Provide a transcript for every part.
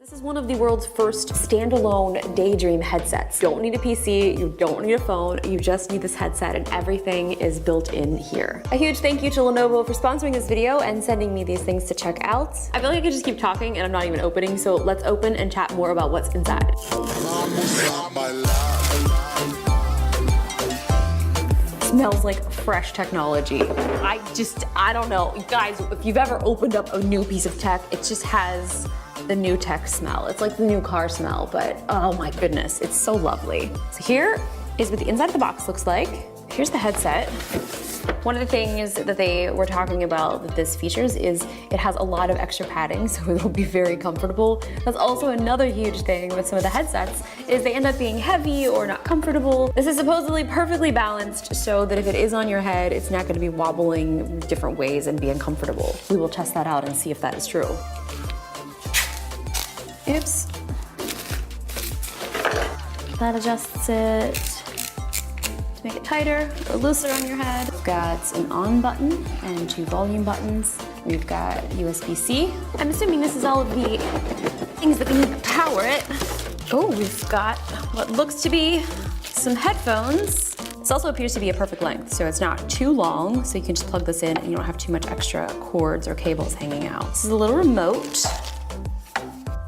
This is one of the world's first standalone Daydream headsets. You don't need a PC, you don't need a phone, you just need this headset and everything is built in here. A huge thank you to Lenovo for sponsoring this video and sending me these things to check out. I feel like I could just keep talking and I'm not even opening, so let's open and chat more about what's inside. Smells like fresh technology. I don't know. Guys, if you've ever opened up a new piece of tech, it just has the new tech smell. It's like the new car smell, but oh my goodness, it's so lovely. So here is what the inside of the box looks like. Here's the headset. One of the things that they were talking about that this features is it has a lot of extra padding, so it will be very comfortable. That's also another huge thing with some of the headsets, is they end up being heavy or not comfortable. This is supposedly perfectly balanced so that if it is on your head, it's not gonna be wobbling different ways and be uncomfortable. We will test that out and see if that is true. Oops. That adjusts it to make it tighter or looser on your head. We've got an on button and two volume buttons. We've got USB-C. I'm assuming this is all of the things that we need to power it. Oh, we've got what looks to be some headphones. This also appears to be a perfect length, so it's not too long, so you can just plug this in and you don't have too much extra cords or cables hanging out. This is a little remote.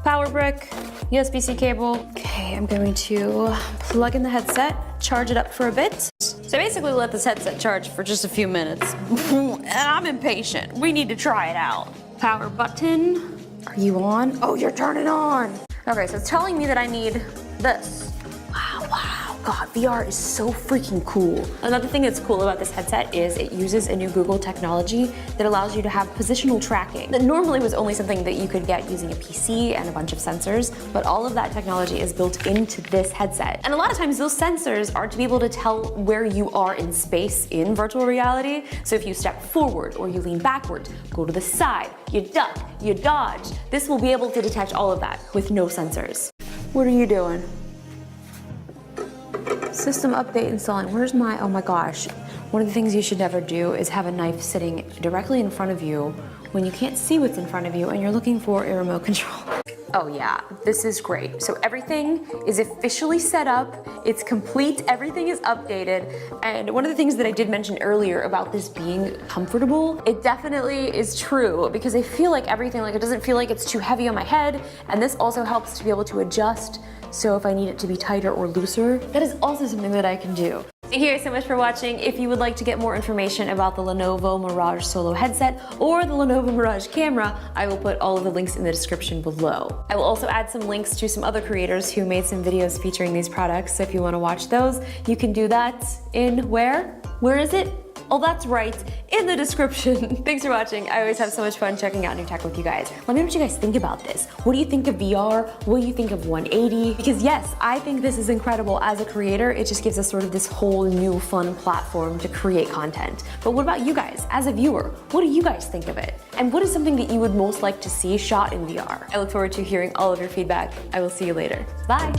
Power brick, USB-C cable. Okay, I'm going to plug in the headset, charge it up for a bit. So basically let this headset charge for just a few minutes. And I'm impatient. We need to try it out. Power button. Are you on? Oh, you're turning on. Okay, so it's telling me that I need this. Wow. God, VR is so freaking cool. Another thing that's cool about this headset is it uses a new Google technology that allows you to have positional tracking. That normally was only something that you could get using a PC and a bunch of sensors, but all of that technology is built into this headset. And a lot of times those sensors are to be able to tell where you are in space in virtual reality. So if you step forward or you lean backward, go to the side, you duck, you dodge, this will be able to detect all of that with no sensors. What are you doing? System update installing. Where's my, oh my gosh. One of the things you should never do is have a knife sitting directly in front of you when you can't see what's in front of you and you're looking for a remote control. Oh yeah, this is great. So everything is officially set up, it's complete, everything is updated. And one of the things that I did mention earlier about this being comfortable, it definitely is true because I feel like everything, like it doesn't feel like it's too heavy on my head. And this also helps to be able to adjust. So if I need it to be tighter or looser, that is also something that I can do. Thank you guys so much for watching. If you would like to get more information about the Lenovo Mirage Solo headset or the Lenovo Mirage camera, I will put all of the links in the description below. I will also add some links to some other creators who made some videos featuring these products. So if you want to watch those, you can do that in where? Where is it? Oh, that's right, in the description. Thanks for watching. I always have so much fun checking out new tech with you guys. Let me know what you guys think about this. What do you think of VR? What do you think of 180? Because yes, I think this is incredible. As a creator, it just gives us sort of this whole new fun platform to create content. But what about you guys? As a viewer, what do you guys think of it? And what is something that you would most like to see shot in VR? I look forward to hearing all of your feedback. I will see you later. Bye.